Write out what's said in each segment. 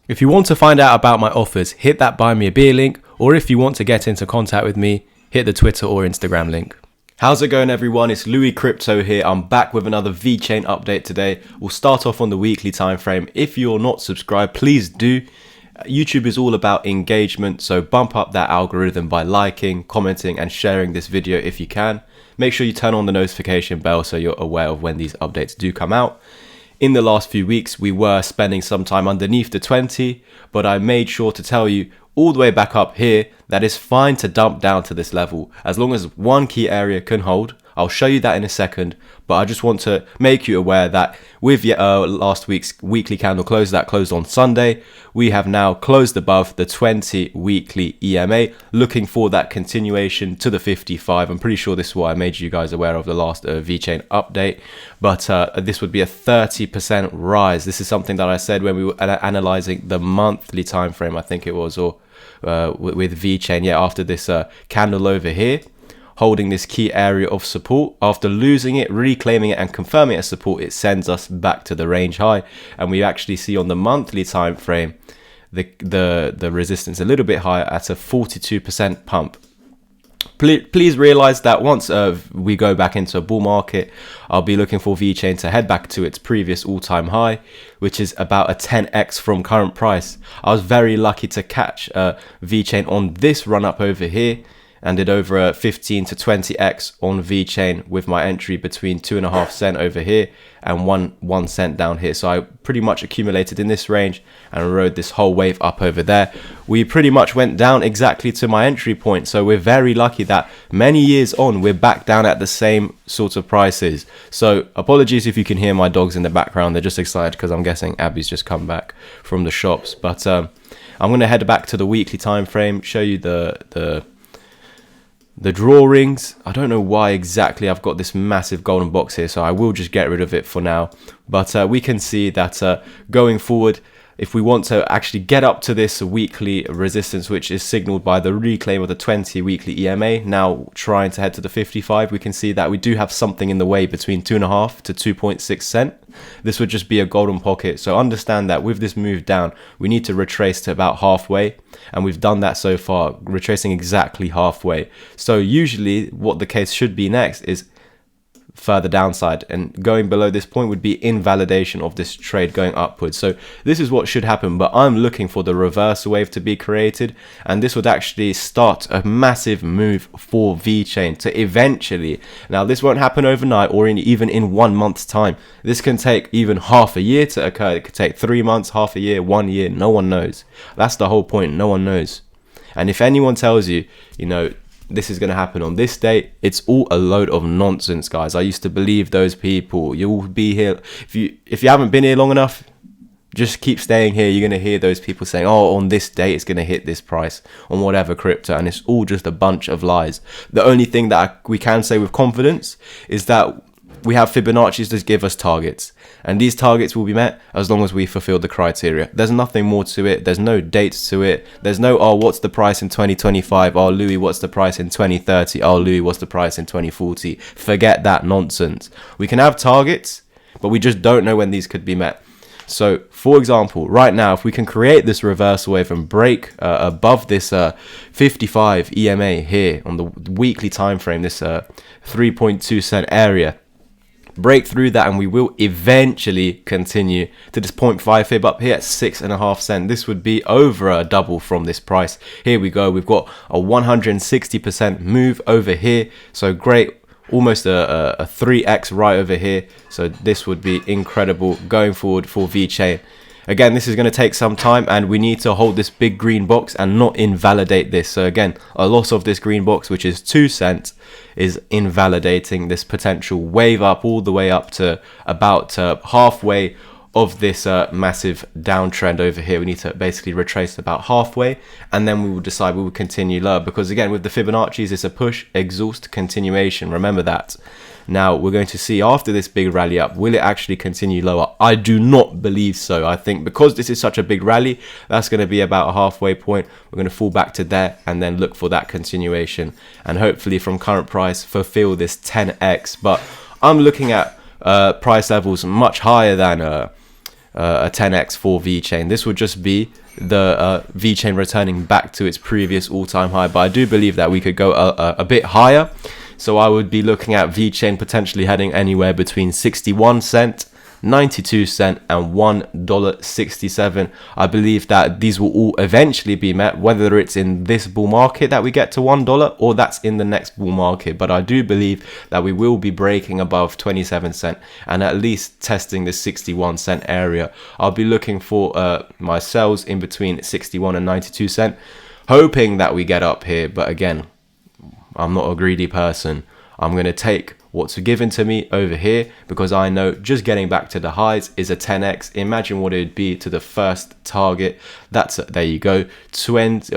If you want to find out about my offers, hit that buy me a beer link, or if you want to get into contact with me, hit the Twitter or Instagram link. How's it going, everyone? It's Louis Crypto here. I'm back with another Vchain update today. We'll start off on the weekly time frame. If you're not subscribed, please do. YouTube is all about engagement, so bump up that algorithm by liking, commenting and sharing this video if you can. Make sure you turn on the notification bell so you're aware of when these updates do come out. In the last few weeks, we were spending some time underneath the 20, but I made sure to tell you all the way back up here that it's fine to dump down to this level as long as one key area can hold. I'll show you that in a second, but I just want to make you aware that with last week's weekly candle close that closed on Sunday, we have now closed above the 20 weekly EMA, looking for that continuation to the 55. I'm pretty sure this is what I made you guys aware of the last Vchain update, but this would be a 30% rise. This is something that I said when we were analyzing the monthly time frame, I think it was, or with Vchain, yeah, after this candle over here, holding this key area of support. After losing it, reclaiming it and confirming it as support, it sends us back to the range high, and we actually see on the monthly time frame the resistance a little bit higher at a 42% pump. Please realize that once we go back into a bull market, I'll be looking for Vchain to head back to its previous all-time high, which is about a 10x from current price. I was very lucky to catch Vchain on this run up over here, and did over a 15 to 20x on Vchain with my entry between 2.5 cents over here and 1 cent down here. So I pretty much accumulated in this range and rode this whole wave up over there. We pretty much went down exactly to my entry point. So we're very lucky that many years on, we're back down at the same sort of prices. So apologies if you can hear my dogs in the background. They're just excited because I'm guessing Abby's just come back from the shops. But I'm going to head back to the weekly time frame, show you the drawings. I don't know why exactly I've got this massive golden box here, so I will just get rid of it for now. But we can see that going forward, if we want to actually get up to this weekly resistance, which is signaled by the reclaim of the 20 weekly EMA, now trying to head to the 55, we can see that we do have something in the way between 2.5 to 2.6 cent. This would just be a golden pocket. So understand that with this move down, we need to retrace to about halfway. And we've done that so far, retracing exactly halfway. So usually what the case should be next is further downside, and going below this point would be invalidation of this trade going upwards. So this is what should happen, but I'm looking for the reverse wave to be created, and this would actually start a massive move for Vchain to eventually, now this won't happen overnight or even in 1 month's time. This can take even half a year to occur. It could take 3 months, half a year, 1 year. No one knows. That's the whole point. No one knows. And if anyone tells you, this is going to happen on this date, it's all a load of nonsense, guys. I used to believe those people. You'll be here if you haven't been here long enough, just keep staying here. You're going to hear those people saying, oh, on this date it's going to hit this price on whatever crypto, and it's all just a bunch of lies. The only thing that we can say with confidence is that we have Fibonacci's to give us targets, and these targets will be met as long as we fulfill the criteria. There's nothing more to it. There's no dates to it. There's no, oh, what's the price in 2025? Oh, Louis, what's the price in 2030? Oh, Louis, what's the price in 2040? Forget that nonsense. We can have targets, but we just don't know when these could be met. So, for example, right now, if we can create this reversal wave and break above this 55 EMA here on the weekly time frame, this 3.2 cent area, break through that, and we will eventually continue to this 0.5 fib up here at 6.5 cent. This would be over a double from this price. Here we go. We've got a 160% move over here. So great. Almost a 3x right over here. So this would be incredible going forward for Vchain. Again, this is going to take some time, and we need to hold this big green box and not invalidate this. So again, a loss of this green box, which is 2 cents, is invalidating this potential wave up all the way up to about halfway of this massive downtrend over here. We need to basically retrace about halfway, and then we will decide we will continue lower, because again, with the Fibonacci's, it's a push, exhaust, continuation. Remember that. Now we're going to see after this big rally up, will it actually continue lower? I do not believe so. I think because this is such a big rally, that's going to be about a halfway point. We're going to fall back to there and then look for that continuation, and hopefully from current price fulfill this 10x. But I'm looking at price levels much higher than a 10x for Vchain. This would just be the Vchain returning back to its previous all-time high, but I do believe that we could go a bit higher. So I would be looking at Vchain potentially heading anywhere between 61 cent, 92 cent and $1.67. I believe that these will all eventually be met, whether it's in this bull market that we get to $1 or that's in the next bull market. But I do believe that we will be breaking above 27 cent and at least testing the 61 cent area. I'll be looking for my sells in between 61 and 92 cent, hoping that we get up here. But again, I'm not a greedy person. I'm going to take what's given to me over here because I know just getting back to the highs is a 10x. Imagine what it would be to the first target. That's there you go. 20,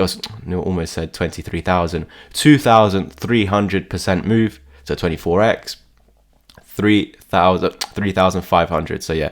almost said 23,000, 2,300% move. So 24x, 3,500. So yeah,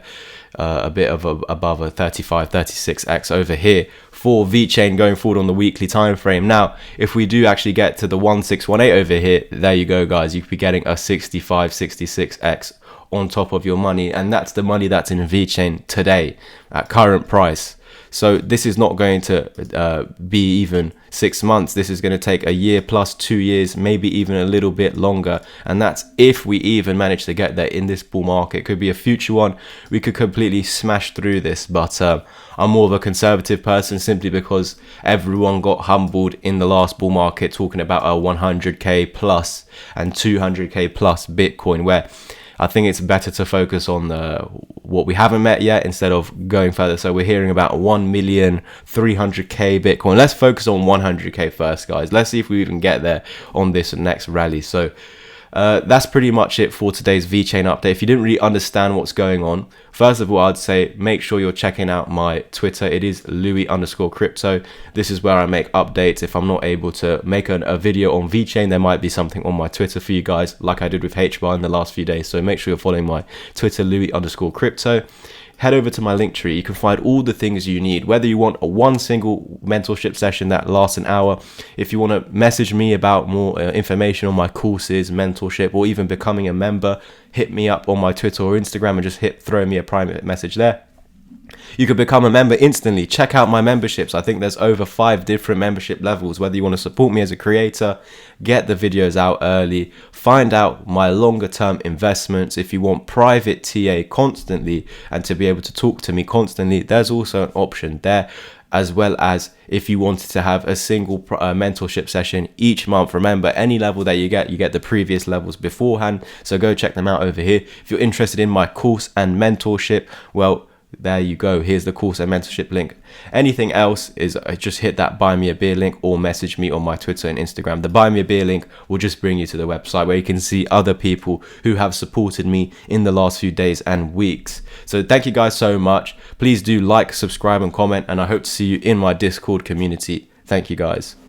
a bit of above a 35, 36x over here for Vchain going forward on the weekly time frame. Now, if we do actually get to the 1618 over here, there you go, guys. You could be getting a 65, 66x on top of your money, and that's the money that's in Vchain today at current price. So this is not going to be even 6 months. This is going to take a year plus 2 years, maybe even a little bit longer. And that's if we even manage to get there in this bull market. Could be a future one. We could completely smash through this. But I'm more of a conservative person simply because everyone got humbled in the last bull market talking about a 100k plus and 200k plus Bitcoin, where I think it's better to focus on what we haven't met yet instead of going further. So we're hearing about 1,300,000 Bitcoin. Let's focus on 100k first, guys. Let's see if we even get there on this next rally. So that's pretty much it for today's Vchain update. If you didn't really understand what's going on, first of all, I'd say make sure you're checking out my Twitter. It is Louis_crypto. This is where I make updates. If I'm not able to make a video on Vchain, there might be something on my Twitter for you guys, like I did with HBAR in the last few days. So make sure you're following my Twitter, Louis_crypto. Head over to my link tree. You can find all the things you need, whether you want one single mentorship session that lasts an hour, if you want to message me about more information on my courses, mentorship, or even becoming a member, hit me up on my Twitter or Instagram and just throw me a private message there. You can become a member instantly. Check out my memberships. I think there's over 5 different membership levels. Whether you want to support me as a creator, get the videos out early, find out my longer term investments. If you want private TA constantly and to be able to talk to me constantly, there's also an option there. As well as if you wanted to have a single mentorship session each month. Remember, any level that you get the previous levels beforehand. So go check them out over here. If you're interested in my course and mentorship, well, there you go. Here's the course and mentorship link. Anything else is just hit that buy me a beer link or message me on my Twitter and Instagram. The buy me a beer link will just bring you to the website where you can see other people who have supported me in the last few days and weeks. So thank you guys so much. Please do like, subscribe and comment, and I hope to see you in my Discord community. Thank you guys.